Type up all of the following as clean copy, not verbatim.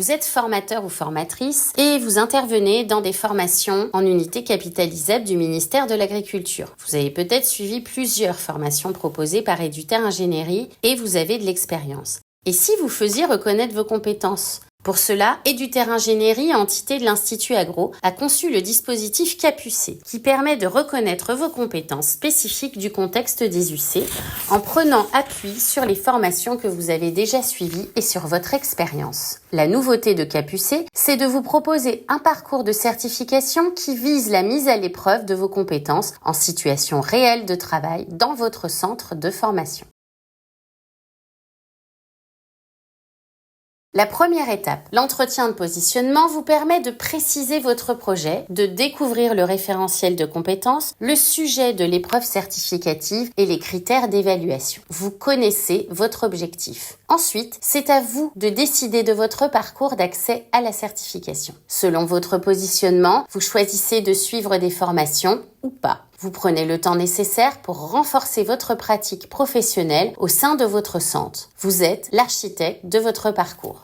Vous êtes formateur ou formatrice et vous intervenez dans des formations en unités capitalisables du ministère de l'Agriculture. Vous avez peut-être suivi plusieurs formations proposées par Éduterre Ingénierie et vous avez de l'expérience. Et si vous faisiez reconnaître vos compétences ? Pour cela, Éduterre Ingénierie, entité de l'Institut Agro, a conçu le dispositif CAPUC, qui permet de reconnaître vos compétences spécifiques du contexte des UC en prenant appui sur les formations que vous avez déjà suivies et sur votre expérience. La nouveauté de CAPUC, c'est de vous proposer un parcours de certification qui vise la mise à l'épreuve de vos compétences en situation réelle de travail dans votre centre de formation. La première étape, l'entretien de positionnement, vous permet de préciser votre projet, de découvrir le référentiel de compétences, le sujet de l'épreuve certificative et les critères d'évaluation. Vous connaissez votre objectif. Ensuite, c'est à vous de décider de votre parcours d'accès à la certification. Selon votre positionnement, vous choisissez de suivre des formations ou pas. Vous prenez le temps nécessaire pour renforcer votre pratique professionnelle au sein de votre centre. Vous êtes l'architecte de votre parcours.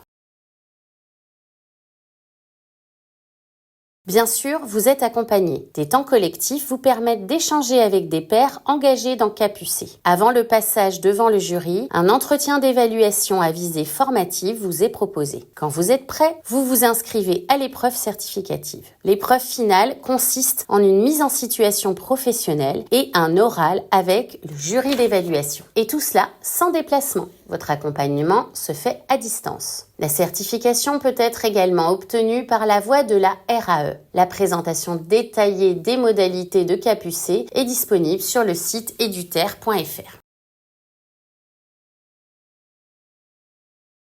Bien sûr, vous êtes accompagné. Des temps collectifs vous permettent d'échanger avec des pairs engagés dans CAPUC. Avant le passage devant le jury, un entretien d'évaluation à visée formative vous est proposé. Quand vous êtes prêt, vous vous inscrivez à l'épreuve certificative. L'épreuve finale consiste en une mise en situation professionnelle et un oral avec le jury d'évaluation. Et tout cela sans déplacement. Votre accompagnement se fait à distance. La certification peut être également obtenue par la voie de la RAE. La présentation détaillée des modalités de CAPUC est disponible sur le site eduterre.fr.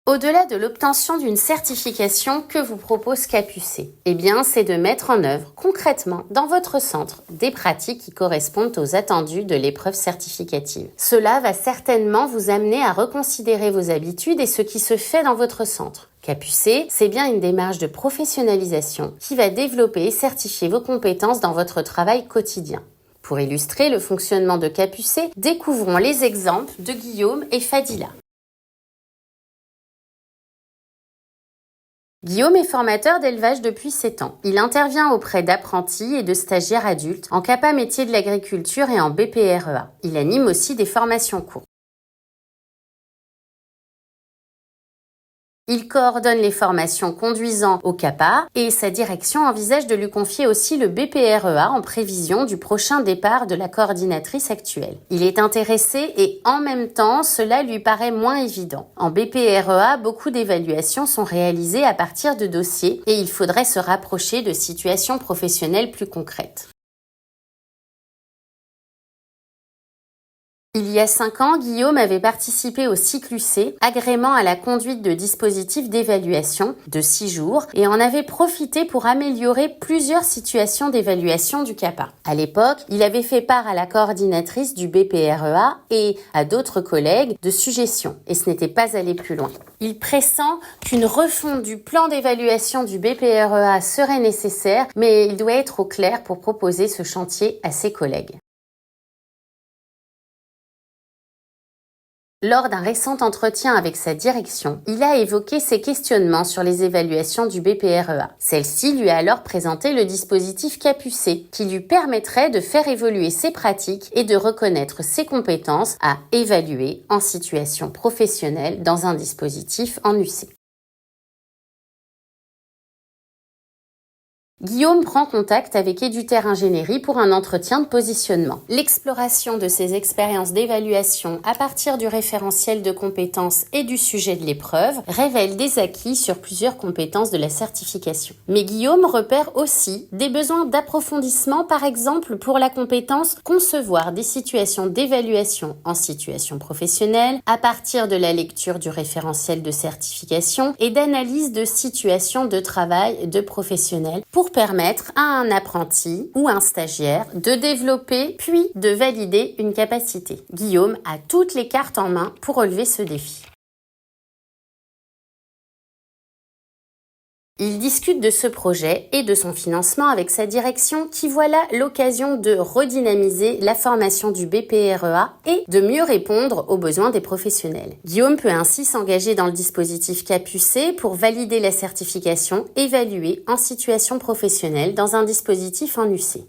Au-delà de l'obtention d'une certification, que vous propose CAPUC ? C'est de mettre en œuvre concrètement dans votre centre des pratiques qui correspondent aux attendus de l'épreuve certificative. Cela va certainement vous amener à reconsidérer vos habitudes et ce qui se fait dans votre centre. CAPUC, c'est bien une démarche de professionnalisation qui va développer et certifier vos compétences dans votre travail quotidien. Pour illustrer le fonctionnement de CAPUC, découvrons les exemples de Guillaume et Fadila. Guillaume est formateur d'élevage depuis 7 ans. Il intervient auprès d'apprentis et de stagiaires adultes en CAPA métier de l'agriculture et en BPREA. Il anime aussi des formations courtes. Il coordonne les formations conduisant au CAPA et sa direction envisage de lui confier aussi le BPREA en prévision du prochain départ de la coordinatrice actuelle. Il est intéressé et en même temps, cela lui paraît moins évident. En BPREA, beaucoup d'évaluations sont réalisées à partir de dossiers et il faudrait se rapprocher de situations professionnelles plus concrètes. Il y a 5 ans, Guillaume avait participé au cycle UC, agrément à la conduite de dispositifs d'évaluation de 6 jours et en avait profité pour améliorer plusieurs situations d'évaluation du CAPA. À l'époque, il avait fait part à la coordinatrice du BPREA et à d'autres collègues de suggestions et ce n'était pas allé plus loin. Il pressent qu'une refonte du plan d'évaluation du BPREA serait nécessaire, mais il doit être au clair pour proposer ce chantier à ses collègues. Lors d'un récent entretien avec sa direction, il a évoqué ses questionnements sur les évaluations du BPREA. Celle-ci lui a alors présenté le dispositif CAPUC, qui lui permettrait de faire évoluer ses pratiques et de reconnaître ses compétences à évaluer en situation professionnelle dans un dispositif en UC. Guillaume prend contact avec Éduterre Ingénierie pour un entretien de positionnement. L'exploration de ses expériences d'évaluation à partir du référentiel de compétences et du sujet de l'épreuve révèle des acquis sur plusieurs compétences de la certification. Mais Guillaume repère aussi des besoins d'approfondissement, par exemple pour la compétence concevoir des situations d'évaluation en situation professionnelle à partir de la lecture du référentiel de certification et d'analyse de situations de travail de professionnels pour permettre à un apprenti ou un stagiaire de développer puis de valider une capacité. Guillaume a toutes les cartes en main pour relever ce défi. Il discute de ce projet et de son financement avec sa direction qui voit là l'occasion de redynamiser la formation du BPREA et de mieux répondre aux besoins des professionnels. Guillaume peut ainsi s'engager dans le dispositif CAPUC pour valider la certification évaluée en situation professionnelle dans un dispositif en UC.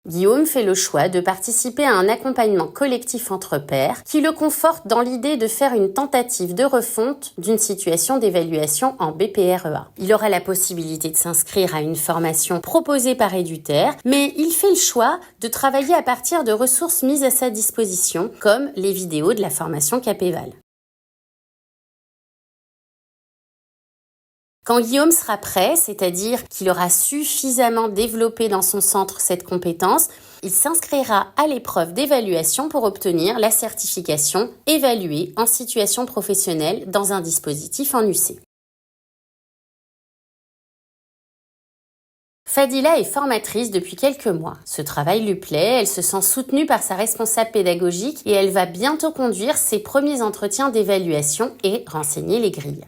Guillaume fait le choix de participer à un accompagnement collectif entre pairs qui le conforte dans l'idée de faire une tentative de refonte d'une situation d'évaluation en BPREA. Il aura la possibilité de s'inscrire à une formation proposée par Eduter, mais il fait le choix de travailler à partir de ressources mises à sa disposition, comme les vidéos de la formation Capéval. Quand Guillaume sera prêt, c'est-à-dire qu'il aura suffisamment développé dans son centre cette compétence, il s'inscrira à l'épreuve d'évaluation pour obtenir la certification évaluée en situation professionnelle dans un dispositif en UC. Fadila est formatrice depuis quelques mois. Ce travail lui plaît, elle se sent soutenue par sa responsable pédagogique et elle va bientôt conduire ses premiers entretiens d'évaluation et renseigner les grilles.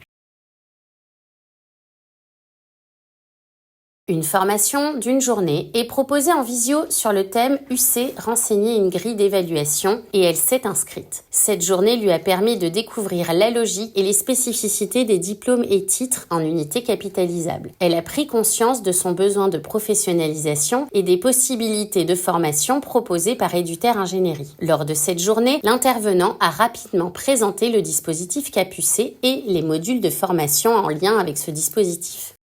Une formation d'une journée est proposée en visio sur le thème UC renseigner une grille d'évaluation et elle s'est inscrite. Cette journée lui a permis de découvrir la logique et les spécificités des diplômes et titres en unités capitalisables. Elle a pris conscience de son besoin de professionnalisation et des possibilités de formation proposées par Eduter Ingénierie. Lors de cette journée, l'intervenant a rapidement présenté le dispositif CAPUC et les modules de formation en lien avec ce dispositif.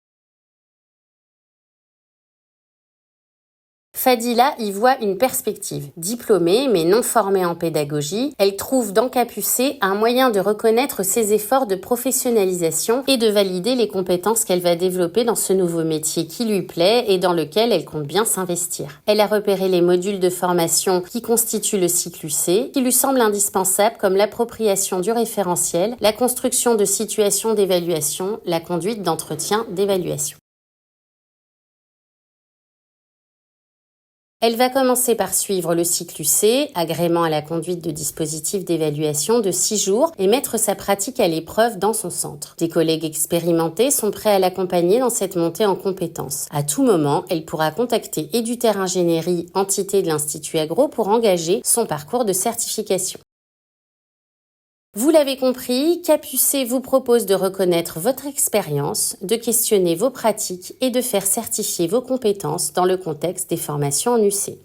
Fadila y voit une perspective. Diplômée mais non formée en pédagogie, elle trouve dans CAPUC un moyen de reconnaître ses efforts de professionnalisation et de valider les compétences qu'elle va développer dans ce nouveau métier qui lui plaît et dans lequel elle compte bien s'investir. Elle a repéré les modules de formation qui constituent le cycle UC, qui lui semblent indispensables comme l'appropriation du référentiel, la construction de situations d'évaluation, la conduite d'entretien d'évaluation. Elle va commencer par suivre le cycle UC, agrément à la conduite de dispositifs d'évaluation de 6 jours et mettre sa pratique à l'épreuve dans son centre. Des collègues expérimentés sont prêts à l'accompagner dans cette montée en compétences. À tout moment, elle pourra contacter Eduter Ingénierie, entité de l'Institut Agro, pour engager son parcours de certification. Vous l'avez compris, CAPUC vous propose de reconnaître votre expérience, de questionner vos pratiques et de faire certifier vos compétences dans le contexte des formations en UC.